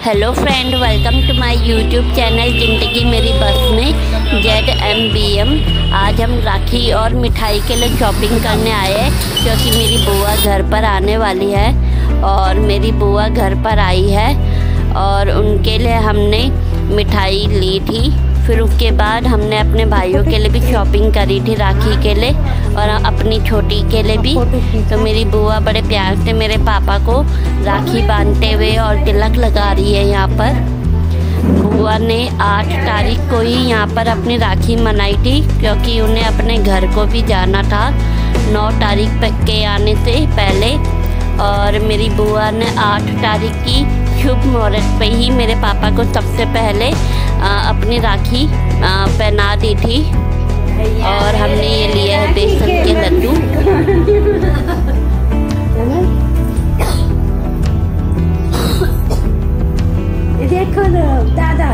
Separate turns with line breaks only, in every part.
Hello friend, welcome to my YouTube channel ज़िंदगी मेरी बस में ZMBM। आज हम राखी और मिठाई के लिए शॉपिंग करने आए हैं क्योंकि मेरी बुआ घर पर आने वाली है और मेरी बुआ घर पर आई है और उनके लिए हमने मिठाई ली थी। फिर उसके बाद हमने अपने भाइयों के लिए भी शॉपिंग करी थी, राखी के लिए और अपनी छोटी के लिए भी। तो मेरी बुआ बड़े प्यार से मेरे पापा को राखी बांधते हुए और तिलक लगा रही है। यहाँ पर बुआ ने 8 तारीख को ही यहाँ पर अपनी राखी मनाई थी क्योंकि उन्हें अपने घर को भी जाना था 9 तारीख के आने से पहले। और मेरी बुआ ने 8 तारीख की शुभ मुहूर्त पे ही मेरे पापा को सबसे पहले अपनी राखी पहना दी थी। और हमने ये लिया है बेसन के लड्डू।
देखो दादा,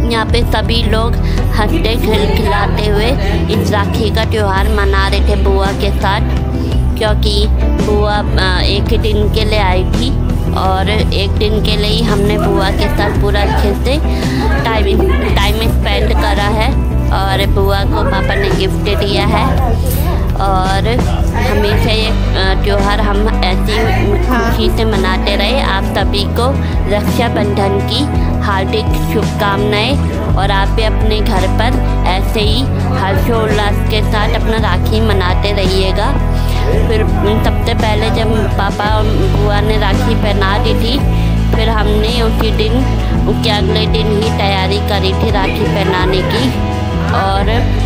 यहाँ पे सभी लोग हंसते खिलखिलाते हुए इस राखी का त्यौहार मना रहे थे बुआ के साथ, क्योंकि बुआ एक दिन के लिए आई थी और एक दिन के लिए ही हमने बुआ के साथ पूरा अच्छे से टाइम स्पेंड करा है। और बुआ को पापा ने गिफ्ट दिया है और हमेशा ये त्यौहार हम ऐसी खुशी से मनाते रहे। आप सभी को रक्षाबंधन की हार्दिक शुभकामनाएं और आप भी अपने घर पर ऐसे ही हर्षोल्लास के साथ अपना राखी मनाते रहिएगा। फिर सबसे पहले जब पापा और बुआ ने राखी पहना दी थी, फिर हमने उसी दिन उसके अगले दिन ही तैयारी करी थी राखी पहनाने की। और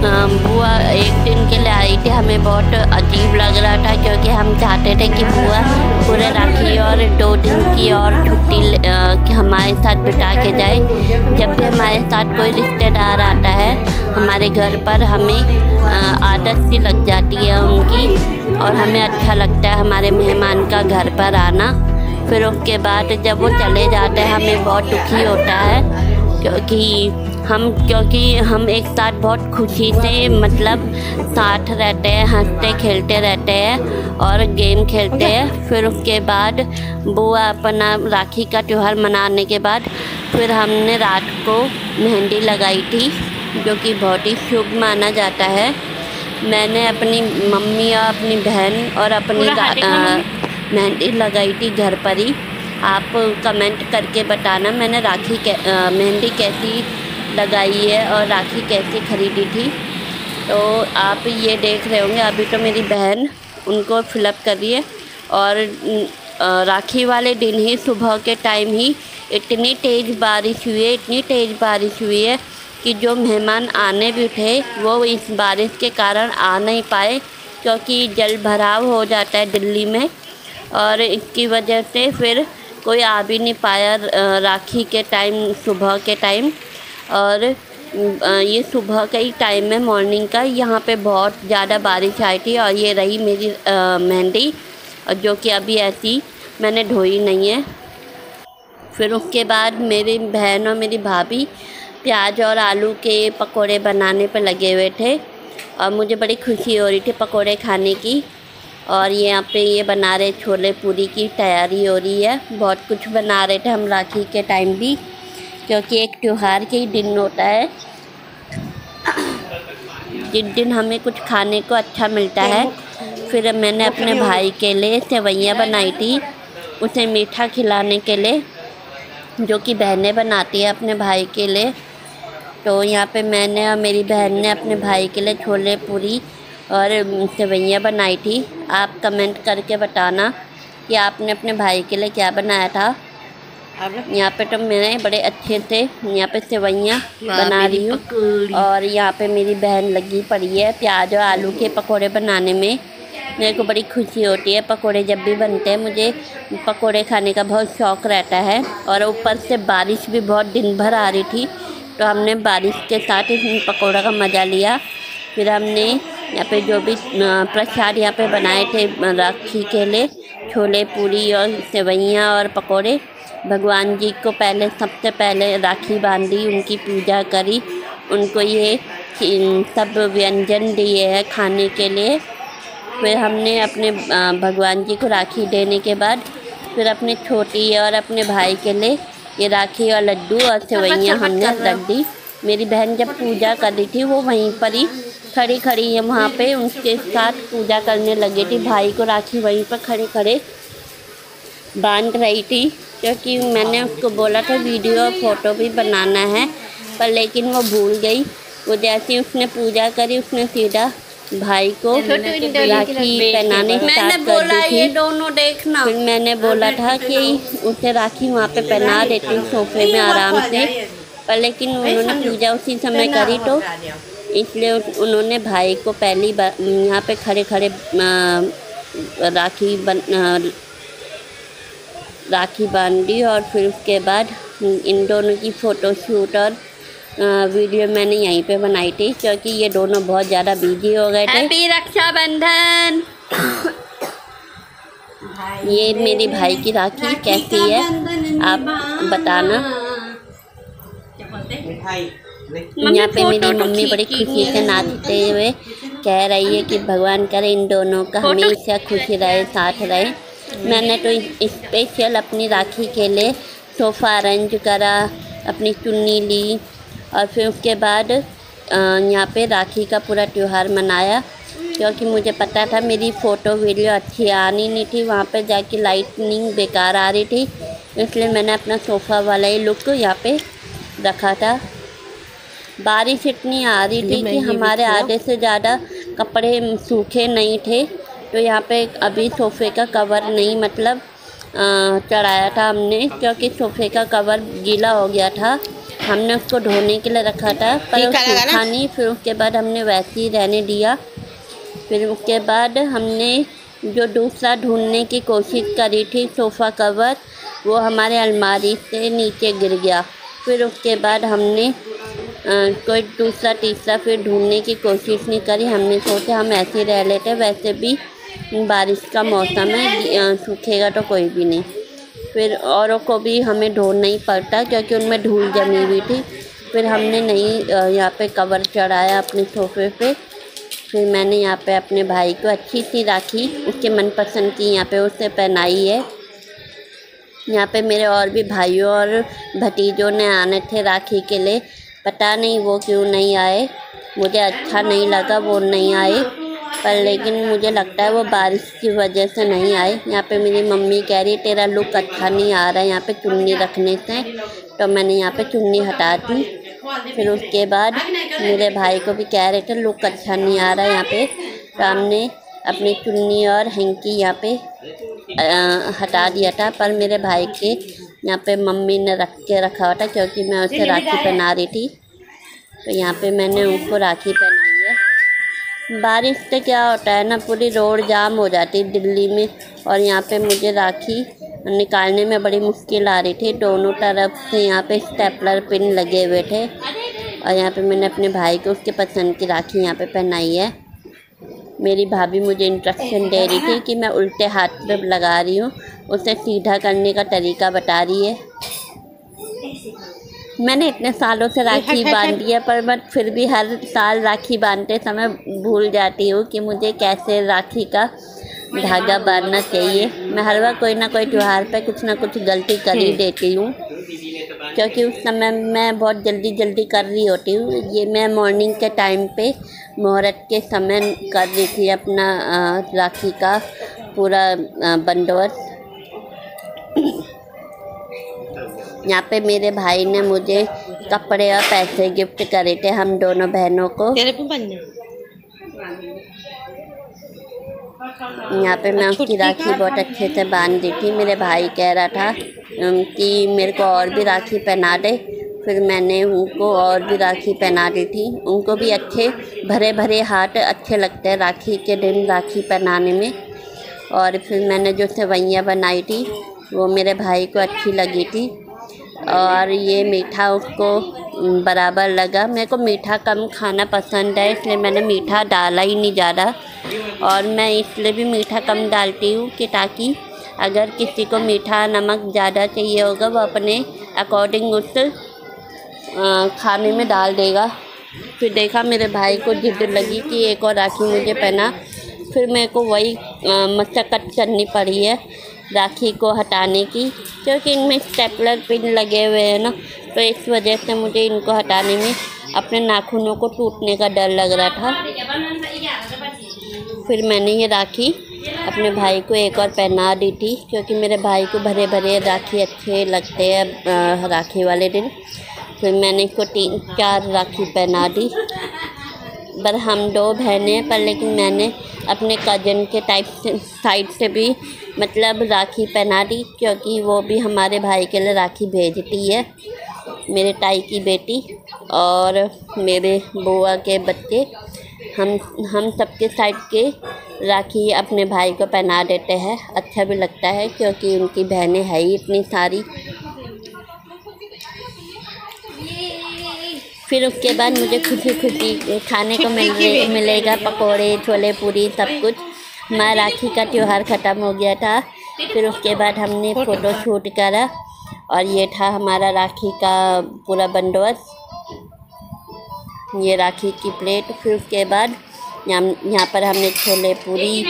बुआ एक दिन के लिए आई थी, हमें बहुत अजीब लग रहा था क्योंकि हम चाहते थे कि बुआ पूरे राखी और 2 दिन की और छुट्टी हमारे साथ बिता के जाए। जब भी हमारे साथ कोई रिश्तेदार आता है हमारे घर पर, हमें आदत सी लग जाती है उनकी और हमें अच्छा लगता है हमारे मेहमान का घर पर आना। फिर उसके बाद जब वो चले जाते हैं हमें बहुत दुखी होता है क्योंकि हम एक साथ बहुत खुशी से मतलब साथ रहते हैं, हंसते खेलते रहते हैं और गेम खेलते हैं। फिर उसके बाद बुआ अपना राखी का त्यौहार मनाने के बाद फिर हमने रात को मेहंदी लगाई थी, जो कि बहुत ही शुभ माना जाता है। मैंने अपनी मम्मी और अपनी बहन और अपनी मेहंदी लगाई थी घर पर ही। आप कमेंट करके बताना मैंने मेहंदी कैसी लगाई है और राखी कैसे ख़रीदी थी। तो आप ये देख रहे होंगे, अभी तो मेरी बहन उनको फिलअप कर रही है। और राखी वाले दिन ही सुबह के टाइम ही इतनी तेज़ बारिश हुई है कि जो मेहमान आने भी थे वो इस बारिश के कारण आ नहीं पाए क्योंकि जल भराव हो जाता है दिल्ली में। और इसकी वजह से फिर कोई आ भी नहीं पाया राखी के टाइम, सुबह के टाइम। और ये सुबह का ही टाइम है, मॉर्निंग का। यहाँ पे बहुत ज़्यादा बारिश आई थी और ये रही मेरी मेहंदी, जो कि अभी ऐसी मैंने धोई नहीं है। फिर उसके बाद मेरी बहन और मेरी भाभी प्याज और आलू के पकोड़े बनाने पर लगे हुए थे और मुझे बड़ी खुशी हो रही थी पकोड़े खाने की। और यहाँ पे ये बना रहे छोले पूरी की तैयारी हो रही है। बहुत कुछ बना रहे थे हम राखी के टाइम भी, क्योंकि एक त्यौहार के ही दिन होता है जिस दिन हमें कुछ खाने को अच्छा मिलता है। फिर मैंने अपने भाई के लिए सेवइयाँ बनाई थी, उसे मीठा खिलाने के लिए, जो कि बहनें बनाती है अपने भाई के लिए। तो यहाँ पे मैंने और मेरी बहन ने अपने भाई के लिए छोले पूरी और सेवइयाँ बनाई थी। आप कमेंट करके बताना कि आपने अपने भाई के लिए क्या बनाया था। यहाँ पे तो मैंने बड़े अच्छे से यहाँ पे सेवइयाँ बना रही हूँ और यहाँ पे मेरी बहन लगी पड़ी है प्याज और आलू के पकोड़े बनाने में। मेरे को बड़ी खुशी होती है, पकोड़े जब भी बनते हैं मुझे पकोड़े खाने का बहुत शौक़ रहता है। और ऊपर से बारिश भी बहुत दिन भर आ रही थी, तो हमने बारिश के साथ इस पकोड़ा का मज़ा लिया। फिर हमने यहाँ पे जो भी प्रसाद यहाँ पे बनाए थे राखी के लिए, छोले पूरी और सेवइयाँ और पकोड़े, भगवान जी को सबसे पहले राखी बांधी, उनकी पूजा करी, उनको ये सब व्यंजन दिए हैं खाने के लिए। फिर हमने अपने भगवान जी को राखी देने के बाद फिर अपने छोटी और अपने भाई के लिए ये राखी और लड्डू और सेवइयाँ हमने रख दी। मेरी बहन जब पूजा कर रही थी वो वहीं पर ही खड़ी खड़ी है वहाँ पे उनके साथ पूजा करने लगी थी। भाई को राखी वहीं पर खड़े खड़े बांध रही थी, क्योंकि मैंने उसको बोला था वीडियो और फ़ोटो भी बनाना है, पर लेकिन वो भूल गई। वो जैसे उसने पूजा करी उसने सीधा भाई को राखी पहनाने स्टार्ट कर दी थी। दोनों देखना। फिर मैंने बोला था कि उसे राखी वहाँ पे पहना देती हूँ सोफे में आराम से, पर लेकिन उन्होंने पूजा उसी समय करी तो इसलिए उन्होंने भाई को पहली बार यहाँ पे खड़े खड़े राखी बांधी और फिर उसके बाद इन दोनों की फ़ोटोशूट और वीडियो मैंने यहीं पे बनाई थी, क्योंकि ये दोनों बहुत ज़्यादा बिजी हो गए थे। हैप्पी रक्षाबंधन। ये मेरे भाई की राखी कैसी है आप बताना। यहाँ पे मेरी मम्मी बड़ी खुशी से नाचते हुए कह रही है कि भगवान करे इन दोनों का हमेशा खुशी रहे, साथ रहे। मैंने तो स्पेशल अपनी राखी के लिए सोफ़ा अरेंज करा, अपनी चुन्नी ली और फिर उसके बाद यहाँ पे राखी का पूरा त्यौहार मनाया, क्योंकि मुझे पता था मेरी फ़ोटो वीडियो अच्छी आनी नहीं थी, वहाँ पे जाके लाइटनिंग बेकार आ रही थी, इसलिए मैंने अपना सोफ़ा वाला ही लुक यहाँ पे रखा था। बारिश इतनी आ रही थी कि हमारे आधे से ज़्यादा कपड़े सूखे नहीं थे, तो यहाँ पे अभी सोफ़े का कवर नहीं मतलब चढ़ाया था हमने, क्योंकि सोफ़े का कवर गीला हो गया था। हमने उसको धोने के लिए रखा था पर वो सूखा नहीं, फिर उसके बाद हमने वैसे ही रहने दिया। फिर उसके बाद हमने जो दूसरा ढूंढने की कोशिश करी थी सोफ़ा कवर, वो हमारे अलमारी से नीचे गिर गया। फिर उसके बाद हमने कोई दूसरा तीसरा फिर ढूंढने की कोशिश नहीं करी। हमने सोचा हम ऐसे ही रह लेते, वैसे भी बारिश का मौसम है, सूखेगा तो कोई भी नहीं। फिर औरों को भी हमें ढूंढना ही पड़ता क्योंकि उनमें धूल जमी हुई थी। फिर हमने नहीं यहाँ पे कवर चढ़ाया अपने सोफ़े पे। फिर मैंने यहाँ पे अपने भाई को अच्छी सी राखी उसके मनपसंद की यहाँ पे उसे पहनाई है। यहाँ पे मेरे और भी भाइयों और भतीजों ने आने थे राखी के लिए, पता नहीं वो क्यों नहीं आए, मुझे अच्छा नहीं लगा वो नहीं आए, पर लेकिन मुझे लगता है वो बारिश की वजह से नहीं आए। यहाँ पे मेरी मम्मी कह रही तेरा लुक अच्छा नहीं आ रहा है यहाँ पे चुन्नी रखने से, तो मैंने यहाँ पे चुन्नी हटा दी। फिर उसके बाद मेरे भाई को भी कह रहे थे लुक अच्छा नहीं आ रहा है यहाँ पे, तो हमने अपनी चुन्नी और हैंकी यहाँ पे हटा दिया था। पर मेरे भाई के यहाँ पे मम्मी ने रख के रखा हुआ था क्योंकि मैं उसे राखी पहना रही थी, तो यहाँ पे मैंने उनको राखी पहनाई है। बारिश से क्या होता है ना, पूरी रोड जाम हो जाती है दिल्ली में, और यहाँ पे मुझे राखी निकालने में बड़ी मुश्किल आ रही थी। दोनों तरफ से यहाँ पे स्टेपलर पिन लगे हुए थे, और यहाँ पे मैंने अपने भाई को उसके पसंद की राखी यहाँ पे पहनाई है। मेरी भाभी मुझे इंस्ट्रक्शन दे रही थी कि मैं उल्टे हाथ पे लगा रही हूँ, उसे सीधा करने का तरीका बता रही है। मैंने इतने सालों से राखी बांधी है, पर मैं फिर भी हर साल राखी बांधते समय भूल जाती हूँ कि मुझे कैसे राखी का धागा बांधना चाहिए। मैं हर बार कोई ना कोई त्यौहार पे कुछ ना कुछ गलती कर ही देती हूँ, क्योंकि उस समय मैं बहुत जल्दी कर रही होती हूँ। ये मैं मॉर्निंग के टाइम पे मुहूर्त के समय कर रही थी अपना राखी का पूरा बंदोबस्त। यहाँ पे मेरे भाई ने मुझे कपड़े और पैसे गिफ्ट करे थे हम दोनों बहनों को। यहाँ पे मैं उसकी राखी बहुत अच्छे से बांध दी थी। मेरे भाई कह रहा था कि मेरे को और भी राखी पहना दे, फिर मैंने उनको और भी राखी पहना दी थी। उनको भी अच्छे भरे भरे हाथ अच्छे लगते हैं राखी के दिन राखी पहनाने में। और फिर मैंने जो सेवइयाँ बनाई थी वो मेरे भाई को अच्छी लगी थी, और ये मीठा उसको बराबर लगा। मेरे को मीठा कम खाना पसंद है, इसलिए मैंने मीठा डाला ही नहीं ज़्यादा, और मैं इसलिए भी मीठा कम डालती हूँ कि ताकि अगर किसी को मीठा नमक ज़्यादा चाहिए होगा वो अपने अकॉर्डिंग उस खाने में डाल देगा। फिर देखा मेरे भाई को जिद लगी कि एक और राखी मुझे पहना, फिर मेरे को वही मशक्क़त करनी पड़ी है राखी को हटाने की, क्योंकि इनमें स्टेपलर पिन लगे हुए हैं ना, तो इस वजह से मुझे इनको हटाने में अपने नाखूनों को टूटने का डर लग रहा था। फिर मैंने ये राखी अपने भाई को एक और पहना दी थी, क्योंकि मेरे भाई को भरे भरे राखी अच्छे लगते हैं राखी वाले दिन। फिर मैंने इसको 3-4 राखी पहना दी। पर हम 2 बहनें हैं, पर लेकिन मैंने अपने कज़न के साइड से भी मतलब राखी पहना दी, क्योंकि वो भी हमारे भाई के लिए राखी भेजती है। मेरे ताई की बेटी और मेरे बुआ के बच्चे, हम सबके साइड के राखी अपने भाई को पहना देते हैं। अच्छा भी लगता है, क्योंकि उनकी बहनें हैं ही इतनी सारी। फिर उसके बाद मुझे खुशी खाने को मिलेगा पकोड़े, छोले पूरी, सब कुछ। हमारा राखी का त्यौहार ख़त्म हो गया था। फिर उसके बाद हमने फ़ोटो शूट करा, और ये था हमारा राखी का पूरा बंदोबस्त। ये राखी की प्लेट। फिर उसके बाद यहाँ पर हमने छोले पूरी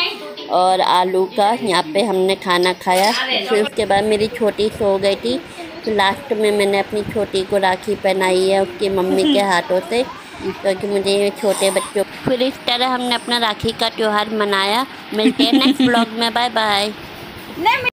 और आलू का यहाँ पे हमने खाना खाया। फिर उसके बाद मेरी छोटी सो गई थी, तो लास्ट में मैंने अपनी छोटी को राखी पहनाई है उसकी मम्मी के हाथों से, क्योंकि मुझे छोटे बच्चों। फिर इस तरह हमने अपना राखी का त्यौहार मनाया। मिलते हैं नेक्स्ट ब्लॉग में। Bye bye.